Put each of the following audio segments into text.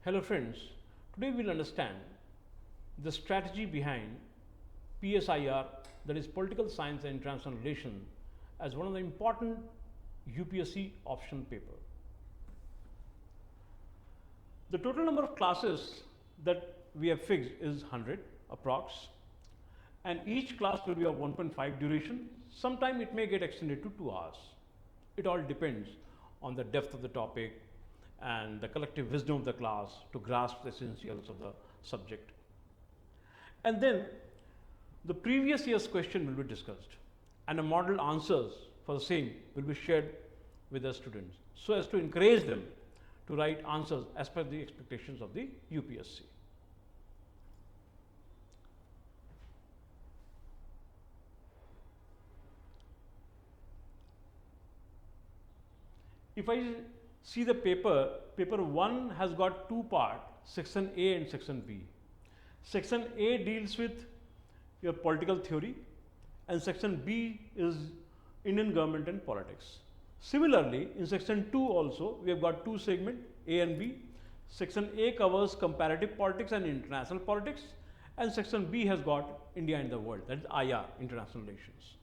Hello friends, today we will understand the strategy behind PSIR, that is Political Science and International Relations, as one of the important UPSC option paper. The total number of classes that we have fixed is 100 approx, and each class will be of 1.5 duration. Sometime it may get extended to 2 hours. It all depends on the depth of the topic and the collective wisdom of the class to grasp the essentials of the subject. And then the previous year's question will be discussed, and the model answers for the same will be shared with the students, so as to encourage them to write answers as per the expectations of the UPSC. If I see the paper 1 has got 2 parts, section A and section B. Section A deals with your political theory and section B is Indian government and politics. Similarly, in section 2 also we have got 2 segments, A and B. Section A covers comparative politics and international politics, and section B has got India and the world, that is IR, international relations.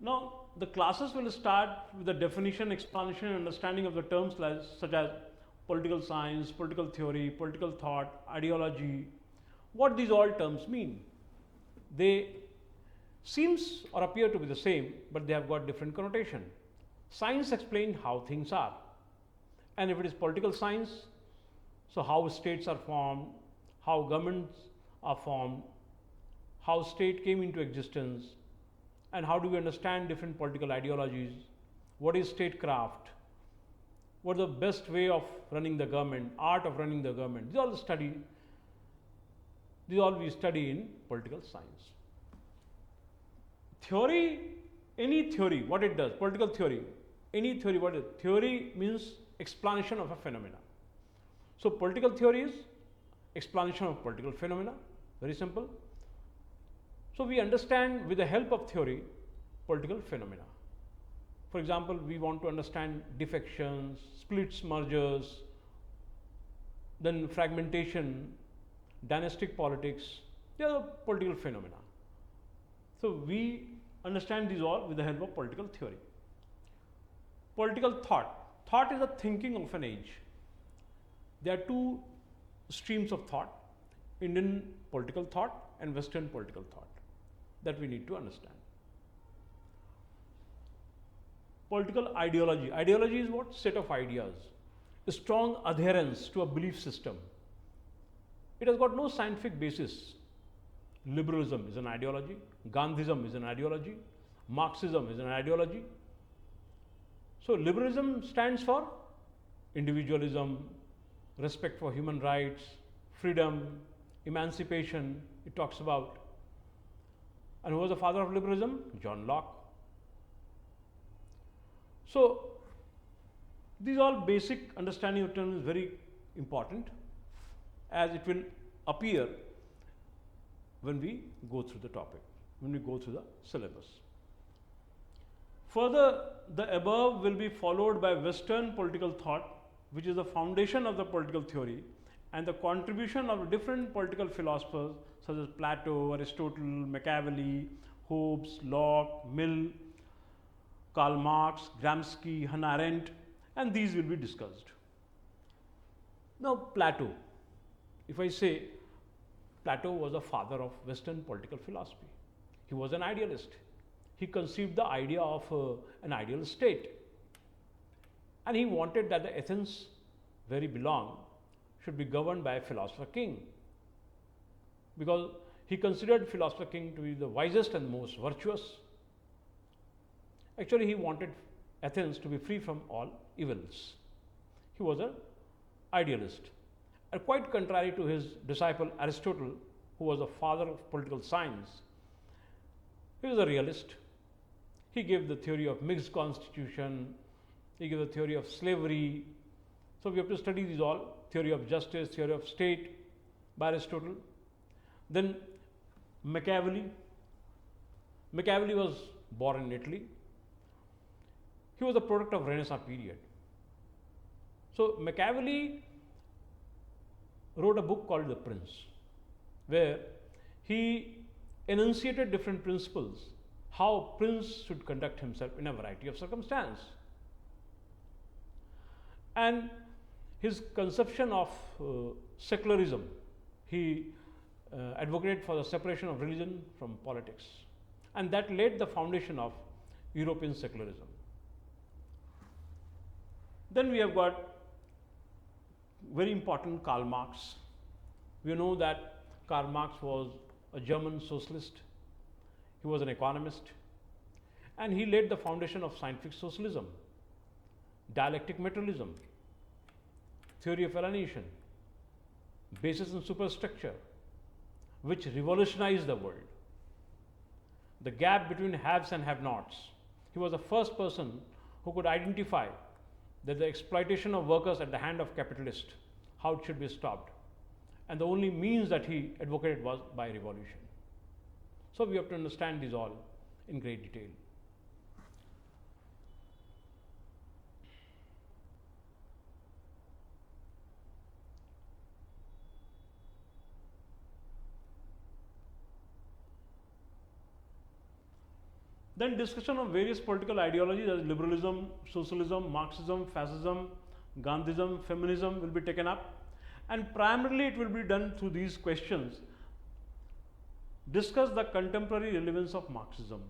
Now, the classes will start with the definition, explanation and understanding of the terms such as political science, political theory, political thought, ideology. What these all terms mean? They seems or appear to be the same, but they have got different connotation. Science explains how things are, and if it is political science, so how states are formed, how governments are formed, how state came into existence, and how do we understand different political ideologies, what is statecraft, what is the best way of running the government, art of running the government. These all we study in political science. Theory, any theory, what it does, political theory, any theory, what is it? Theory means explanation of a phenomena. So political theory is explanation of political phenomena, very simple. So we understand with the help of theory political phenomena. For example, we want to understand defections, splits, mergers, then fragmentation, dynastic politics. They are political phenomena. So we understand these all with the help of political theory. Political thought. Thought is a thinking of an age. There are 2 streams of thought: Indian political thought and Western political thought, that we need to understand. Political ideology. Ideology is what? Set of ideas. A strong adherence to a belief system. It has got no scientific basis. Liberalism is an ideology. Gandhism is an ideology. Marxism is an ideology. So liberalism stands for individualism, respect for human rights, freedom, emancipation. It talks about. And who was the father of liberalism? John Locke. So these all basic understanding of terms is very important, as it will appear when we go through the topic, when we go through the syllabus. Further, the above will be followed by Western political thought, which is the foundation of the political theory, and the contribution of different political philosophers such as Plato, Aristotle, Machiavelli, Hobbes, Locke, Mill, Karl Marx, Gramsci, Hannah Arendt, and these will be discussed. Now, Plato. If I say Plato was the father of Western political philosophy, he was an idealist. He conceived the idea of an ideal state, and he wanted that the Athens where he belonged should be governed by a philosopher king, because he considered philosopher king to be the wisest and most virtuous. Actually, he wanted Athens to be free from all evils. He was an idealist, and quite contrary to his disciple Aristotle, who was the father of political science. He was a realist. He gave the theory of mixed constitution, he gave the theory of slavery. So we have to study these all theory of justice, theory of state by Aristotle. Then Machiavelli. Machiavelli was born in Italy. He was a product of Renaissance period. So Machiavelli wrote a book called The Prince, where he enunciated different principles, how prince should conduct himself in a variety of circumstances. And his conception of secularism, he advocated for the separation of religion from politics, and that laid the foundation of European secularism. Then we have got very important Karl Marx. We know that Karl Marx was a German socialist. He was an economist, and he laid the foundation of scientific socialism, dialectic materialism, theory of alienation, basis and superstructure, which revolutionized the world. The gap between haves and have-nots. He was the first person who could identify that the exploitation of workers at the hand of capitalists, how it should be stopped. And the only means that he advocated was by revolution. So we have to understand these all in great detail. Then discussion of various political ideologies as liberalism, socialism, Marxism, fascism, Gandhism, feminism will be taken up, and primarily it will be done through these questions. Discuss the contemporary relevance of Marxism.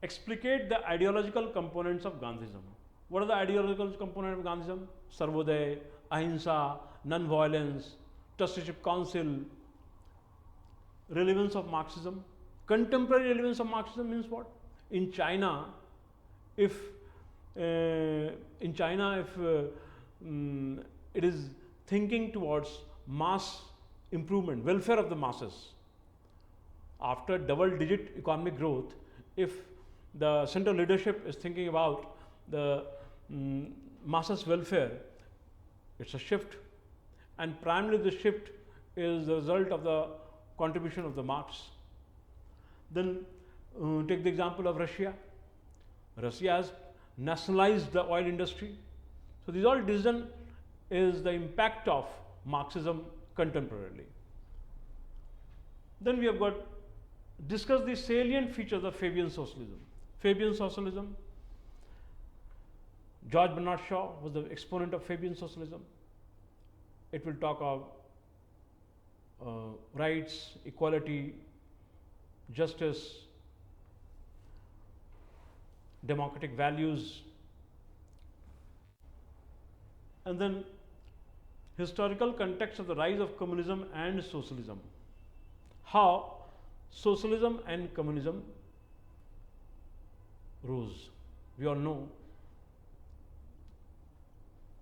Explicate the ideological components of Gandhism. What are the ideological components of Gandhism? Sarvodaya, Ahimsa, non-violence, trusteeship council. Relevance of Marxism. Contemporary relevance of Marxism means what? In China, if it is thinking towards mass improvement, welfare of the masses, after double-digit economic growth, if the central leadership is thinking about the masses' welfare, it's a shift, and primarily the shift is the result of the contribution of the Marx. Then take the example of Russia. Russia has nationalized the oil industry. So these all decision is the impact of Marxism contemporarily. Then we have got discuss the salient features of Fabian socialism. Fabian socialism. George Bernard Shaw was the exponent of Fabian socialism. It will talk of rights, equality, justice, democratic values, and then historical context of the rise of communism and socialism. How socialism and communism rose. We all know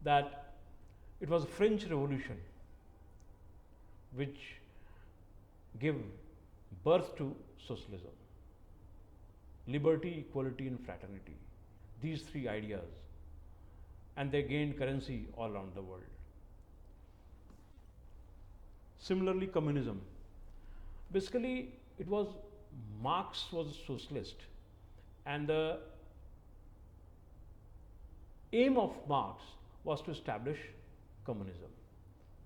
that it was French Revolution which gave birth to socialism. Liberty, equality, and fraternity. These three ideas, and they gained currency all around the world. Similarly, communism. Basically, it was Marx was a socialist, and the aim of Marx was to establish communism.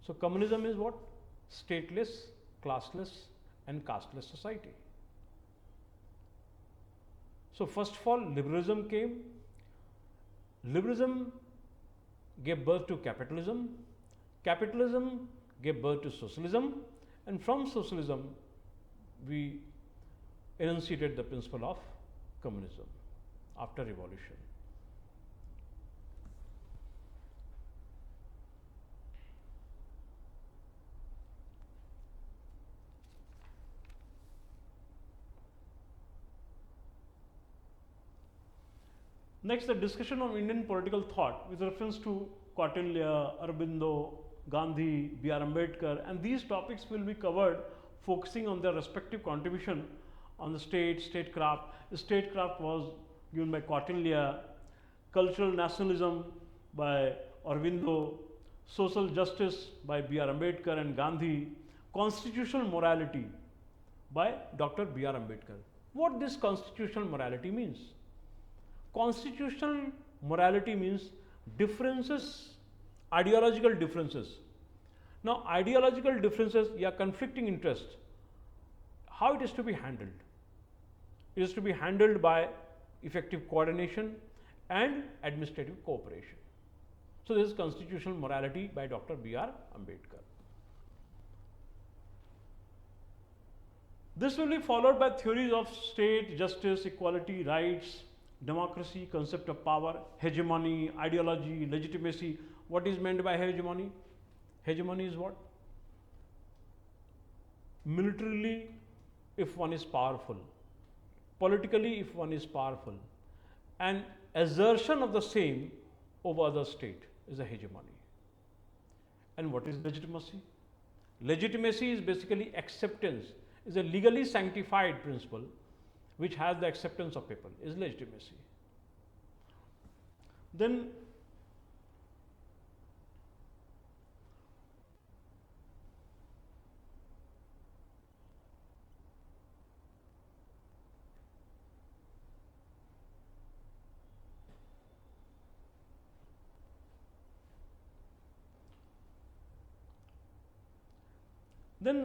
So, communism is what? Stateless, classless, and casteless society. So, first of all, liberalism came. Liberalism gave birth to capitalism. Capitalism gave birth to socialism, and from socialism, we enunciated the principle of communism after revolution. Next, the discussion of Indian political thought with reference to Kautilya, Aurobindo, Gandhi, B.R. Ambedkar, and these topics will be covered focusing on their respective contribution on the statecraft. Statecraft was given by Kautilya, cultural nationalism by Aurobindo, social justice by B.R. Ambedkar and Gandhi, constitutional morality by Dr. B.R. Ambedkar. What this constitutional morality means? Constitutional morality means differences, ideological differences. Now, ideological differences, yeah, conflicting interests, how it is to be handled? It is to be handled by effective coordination and administrative cooperation. So, this is constitutional morality by Dr. B.R. Ambedkar. This will be followed by theories of state, justice, equality, rights, democracy, concept of power, hegemony, ideology, legitimacy. What is meant by hegemony? Hegemony is what? Militarily, if one is powerful, politically, if one is powerful, and assertion of the same over other state is a hegemony. And what is legitimacy? Legitimacy is basically acceptance, is a legally sanctified principle which has the acceptance of people, is legitimacy. Then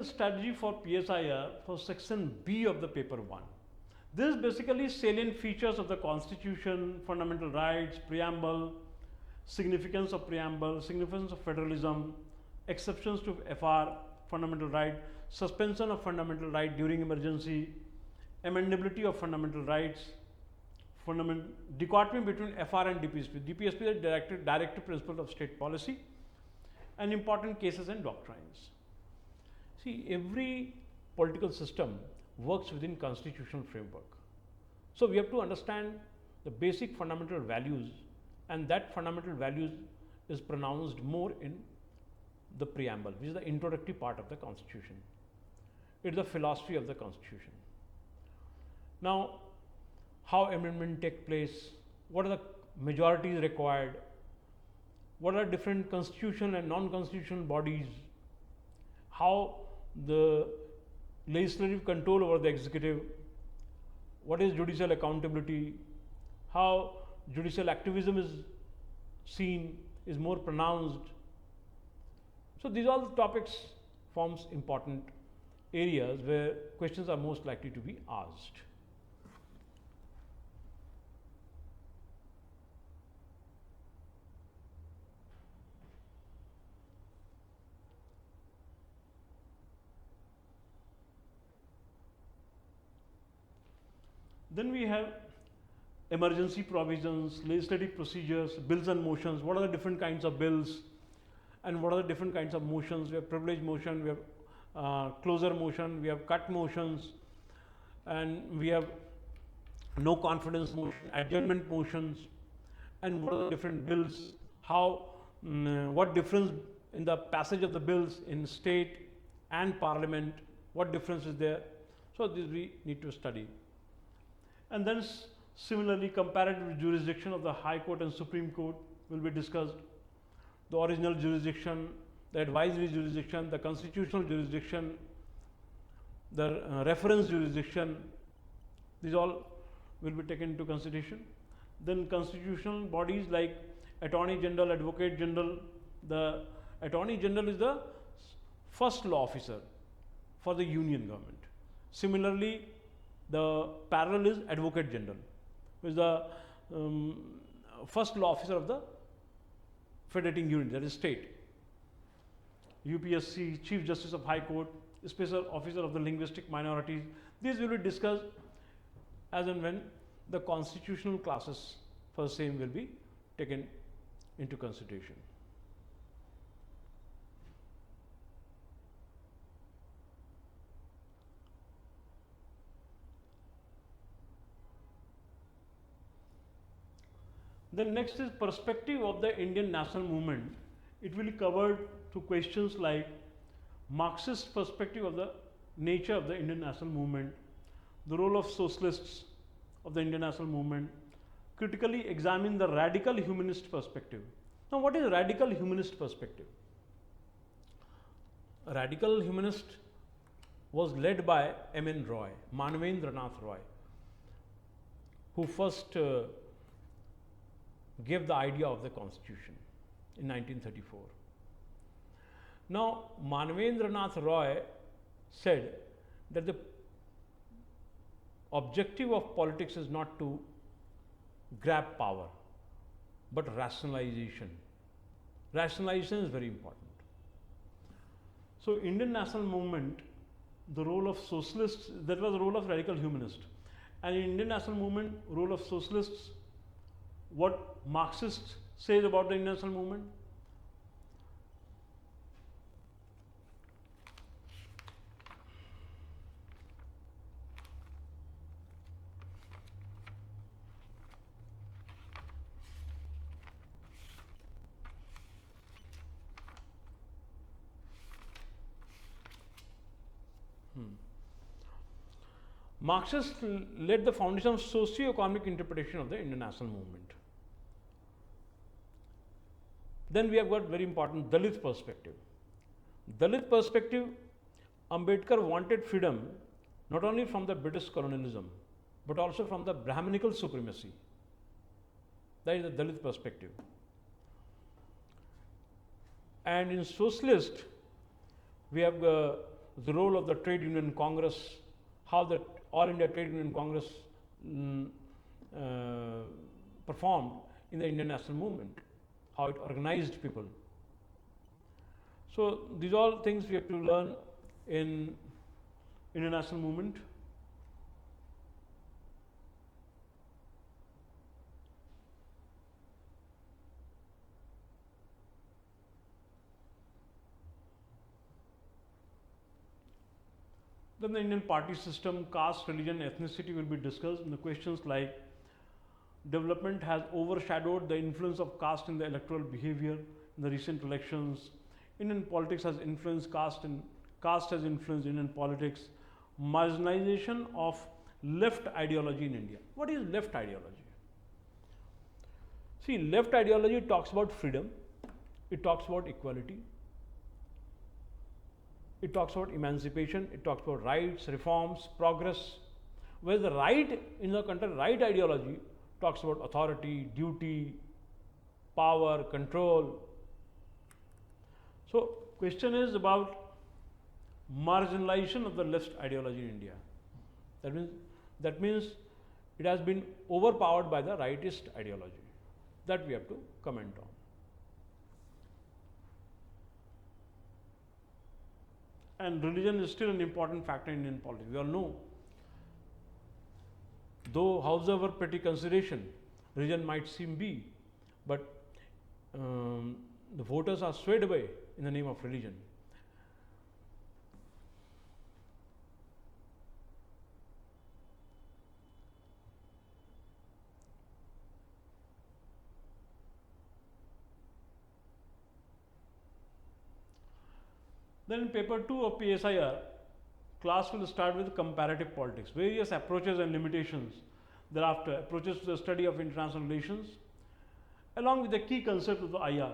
strategy for PSIR for section B of the paper 1. This is basically salient features of the constitution, fundamental rights, preamble, significance of preamble, significance of federalism, exceptions to FR, fundamental right, suspension of fundamental right during emergency, amendability of fundamental rights, dichotomy between FR and DPSP. DPSP is a directive principle of state policy, and important cases and doctrines. See, every political system works within constitutional framework. So, we have to understand the basic fundamental values, and that fundamental values is pronounced more in the preamble, which is the introductory part of the constitution. It is the philosophy of the constitution. Now, how amendment take place, what are the majorities required, what are different constitutional and non-constitutional bodies, how the legislative control over the executive, what is judicial accountability, how judicial activism is seen, is more pronounced. So, these all the topics forms important areas where questions are most likely to be asked. Then we have emergency provisions, legislative procedures, bills and motions. What are the different kinds of bills and what are the different kinds of motions? We have privilege motion, we have closer motion, we have cut motions, and we have no confidence motion, adjournment motions, and what are the different bills, how, what difference in the passage of the bills in state and parliament, what difference is there? So, this we need to study. And then similarly, comparative jurisdiction of the High Court and Supreme Court will be discussed. The original jurisdiction, the advisory jurisdiction, the constitutional jurisdiction, the reference jurisdiction, these all will be taken into consideration. Then constitutional bodies like Attorney General, Advocate General. The Attorney General is the first law officer for the Union government. Similarly, the parallel is Advocate General, who is the first law officer of the federating unit, that is state. UPSC, Chief Justice of High Court, Special Officer of the Linguistic Minorities. These will be discussed as and when the constitutional classes for the same will be taken into consideration. Then next is perspective of the Indian national movement. It will be covered through questions like Marxist perspective of the nature of the Indian national movement, the role of socialists of the Indian national movement, critically examine the radical humanist perspective. Now, what is radical humanist perspective? A radical humanist was led by M.N. Roy, Manvendranath Roy, who first gave the idea of the constitution in 1934. Now, Manvendranath Roy said that the objective of politics is not to grab power, but rationalization. Rationalization is very important. So, Indian national movement, the role of socialists, that was the role of radical humanist. And in Indian national movement, role of socialists, what Marxists says about the Indian national movement? Marxists laid the foundation of socio-economic interpretation of the Indian national movement. Then we have got very important Dalit perspective. Dalit perspective, Ambedkar wanted freedom not only from the British colonialism, but also from the Brahminical supremacy. That is the Dalit perspective. And in socialist, we have the role of the Trade Union Congress, how the All India Trade Union Congress performed in the Indian national movement, how it organized people. So, these are all things we have to learn in Indian national movement. Then the Indian party system, caste, religion, ethnicity will be discussed, and the questions like development has overshadowed the influence of caste in the electoral behavior in the recent elections. Indian politics has influenced caste, and caste has influenced Indian politics. Marginalization of left ideology in India. What is left ideology? See, left ideology talks about freedom, it talks about equality, it talks about emancipation, it talks about rights, reforms, progress. Whereas the right, in the country, right ideology talks about authority, duty, power, control. So, question is about marginalization of the left ideology in India. That means it has been overpowered by the rightist ideology. That we have to comment on. And religion is still an important factor in Indian politics. We all know, though however petty consideration religion might seem be, but the voters are swayed away in the name of religion. Then in paper 2 of PSIR, class will start with comparative politics, various approaches and limitations. Thereafter, approaches to the study of international relations, along with the key concept of the IR.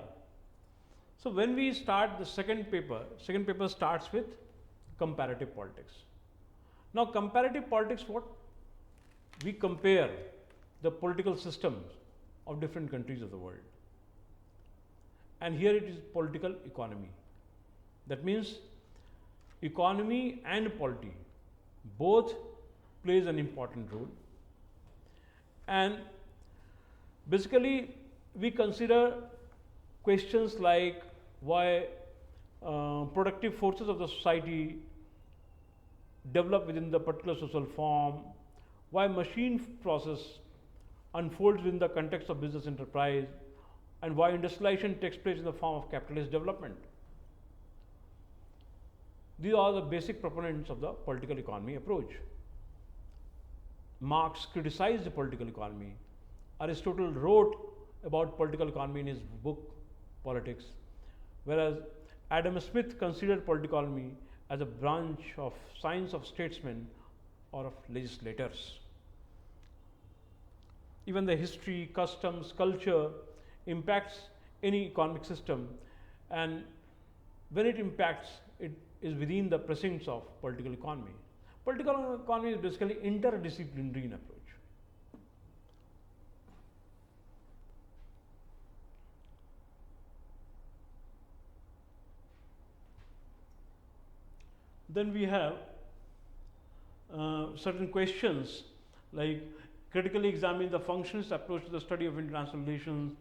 So, when we start the second paper starts with comparative politics. Now, comparative politics, what? We compare the political systems of different countries of the world. And here it is political economy. That means economy and polity both plays an important role, and basically we consider questions like why productive forces of the society develop within the particular social form, why machine process unfolds within the context of business enterprise, and why industrialization takes place in the form of capitalist development. These are the basic proponents of the political economy approach. Marx criticized the political economy. Aristotle wrote about political economy in his book Politics, whereas Adam Smith considered political economy as a branch of science of statesmen or of legislators. Even the history, customs, culture impacts any economic system, and when it impacts, it is within the precincts of political economy. Political economy is basically interdisciplinary in approach. Then we have certain questions like critically examine the functionist approach to the study of international relations.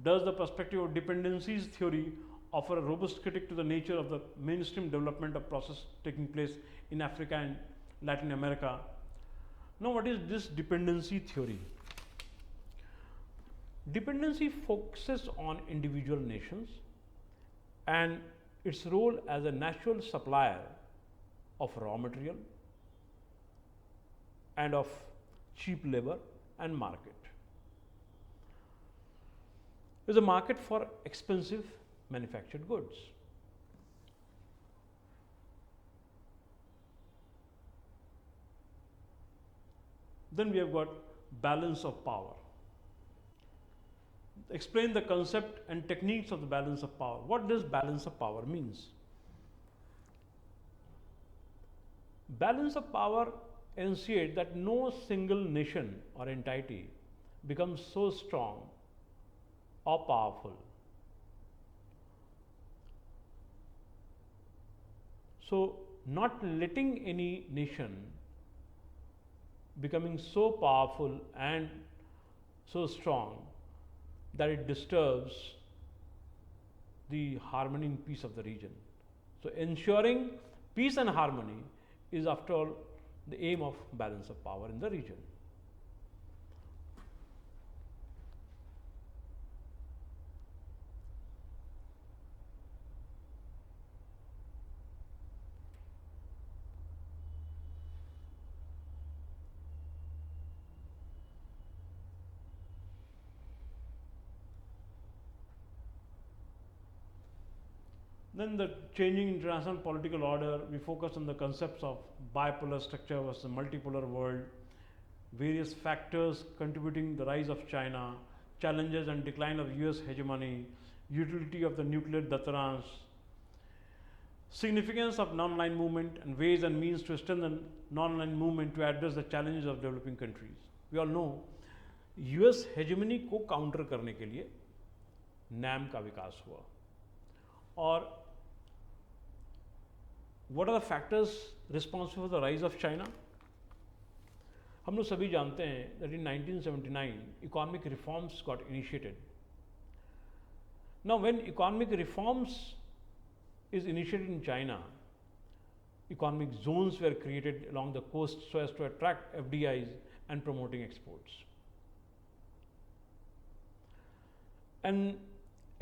Does the perspective of dependencies theory offer a robust critique to the nature of the mainstream development of process taking place in Africa and Latin America? Now, what is this dependency theory? Dependency focuses on individual nations and its role as a natural supplier of raw material and of cheap labor and market. There is a market for expensive manufactured goods. Then we have got balance of power. Explain the concept and techniques of the balance of power. What does balance of power means? Balance of power enunciates that no single nation or entity becomes so strong or powerful. So, not letting any nation becoming so powerful and so strong that it disturbs the harmony and peace of the region. So, ensuring peace and harmony is, after all, the aim of balance of power in the region. Then the changing international political order, we focus on the concepts of bipolar structure versus multipolar world, various factors contributing the rise of China, challenges and decline of US hegemony, utility of the nuclear deterrence, significance of non-aligned movement and ways and means to strengthen non-aligned movement to address the challenges of developing countries. We all know US hegemony को counter करने के लिए NAM का विकास हुआ. और what are the factors responsible for the rise of China? हम लोग सभी जानते हैं that in 1979 economic reforms got initiated. Now, when economic reforms is initiated in China, economic zones were created along the coast so as to attract FDIs and promoting exports. And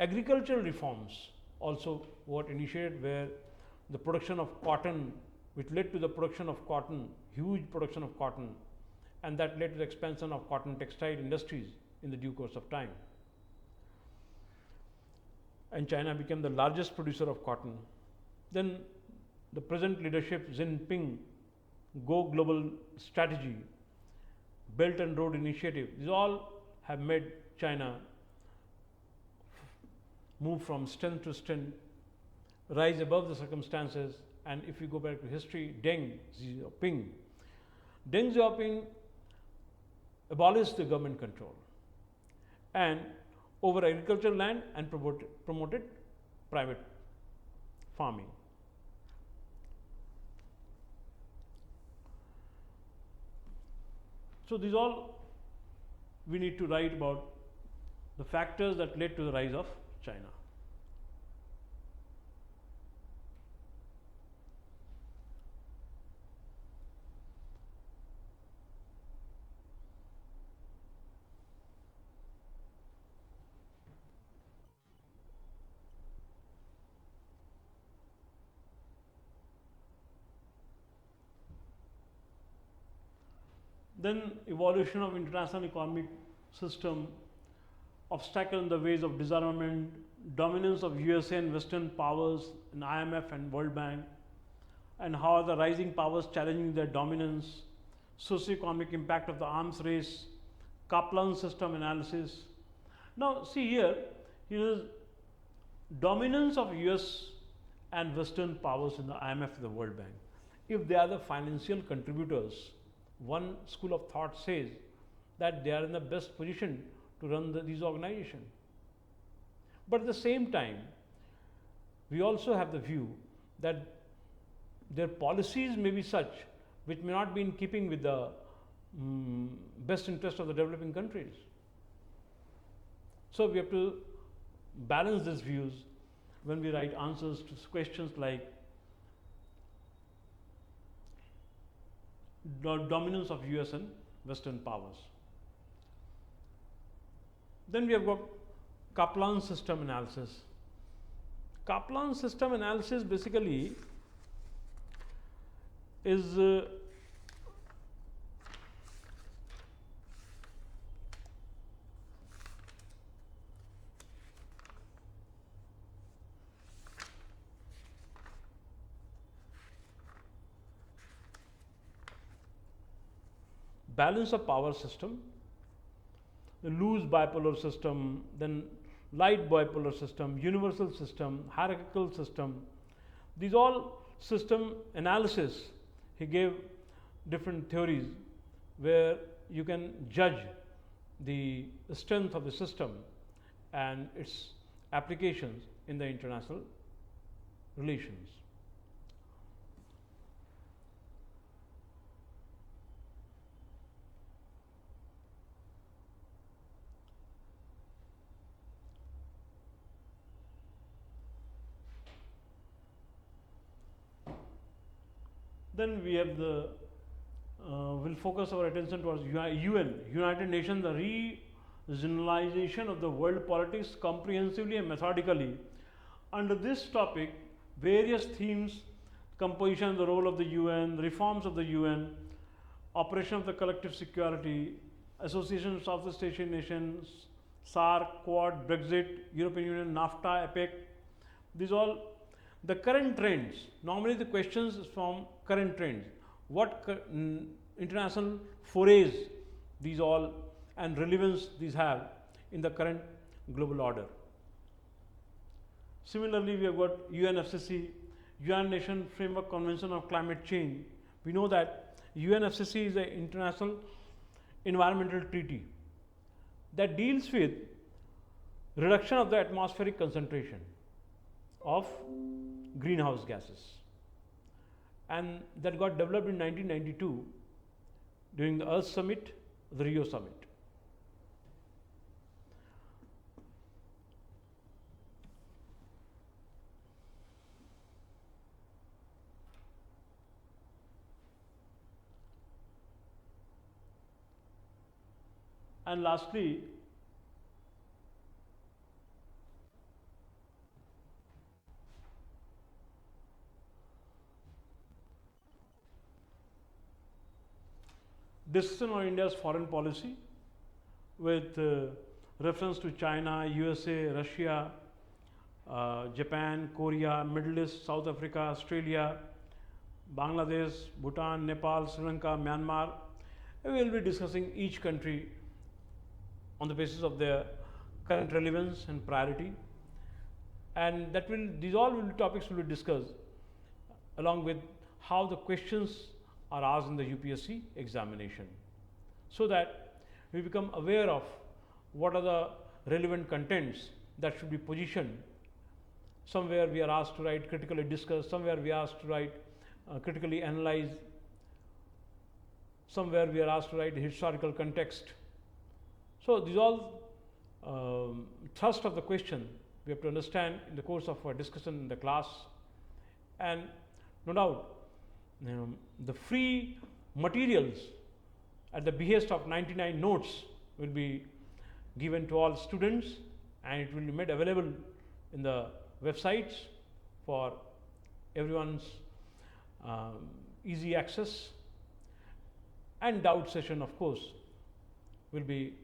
agricultural reforms also got initiated, where the production of cotton, which led to the production of cotton, huge production of cotton, and that led to the expansion of cotton textile industries in the due course of time. And China became the largest producer of cotton. Then the present leadership, Xi Jinping, Go Global Strategy, Belt and Road Initiative, these all have made China move from strength to strength, rise above the circumstances. And if we go back to history, Deng Xiaoping abolished the government control and over agricultural land and promoted private farming. So these all we need to write about the factors that led to the rise of China. Then evolution of international economic system, obstacle in the ways of disarmament, dominance of USA and Western powers in IMF and World Bank, and how are the rising powers challenging their dominance, socio-economic impact of the arms race, Kaplan system analysis. Now see here, dominance of US and Western powers in the IMF and the World Bank. If they are the financial contributors, one school of thought says that they are in the best position to run these organizations. But at the same time, we also have the view that their policies may be such which may not be in keeping with the best interest of the developing countries. So we have to balance these views when we write answers to questions like dominance of US and Western powers. Then we have got Kaplan's system analysis. Kaplan's system analysis basically is balance of power system, the loose bipolar system, then light bipolar system, universal system, hierarchical system. These all system analysis, he gave different theories where you can judge the strength of the system and its applications in the international relations. Then we have the will focus our attention towards UN, United Nations, the regionalization of the world politics comprehensively and methodically. Under this topic, various themes: composition, the role of the UN, reforms of the UN, operation of the collective security, association of Southeast Asian nations, SARC, Quad, Brexit, European Union, NAFTA, APEC. These all the current trends. Normally the questions is from current trends. What international forays these all and relevance these have in the current global order. Similarly, we have got UNFCCC, United Nations Framework Convention on Climate Change. We know that UNFCCC is an international environmental treaty that deals with reduction of the atmospheric concentration of greenhouse gases, and that got developed in 1992 during the Earth Summit, the Rio Summit. And lastly, discussion on India's foreign policy with reference to China, USA, Russia, Japan, Korea, Middle East, South Africa, Australia, Bangladesh, Bhutan, Nepal, Sri Lanka, Myanmar. We will be discussing each country on the basis of their current relevance and priority, and that will these all will topics will be discussed along with how the questions are asked in the UPSC examination, so that we become aware of what are the relevant contents that should be positioned. Somewhere we are asked to write critically discuss, somewhere we are asked to write critically analyze, somewhere we are asked to write historical context. So these all thrust of the question we have to understand in the course of our discussion in the class, and no doubt the free materials at the behest of 99 notes will be given to all students, and it will be made available in the websites for everyone's easy access. And doubt session, of course, will be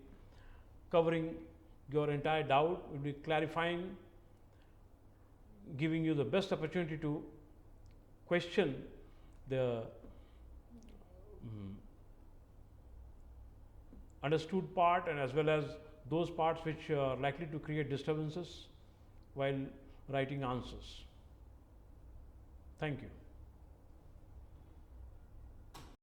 covering your entire doubt, will be clarifying, giving you the best opportunity to question the understood part, and as well as those parts which are likely to create disturbances while writing answers. Thank you.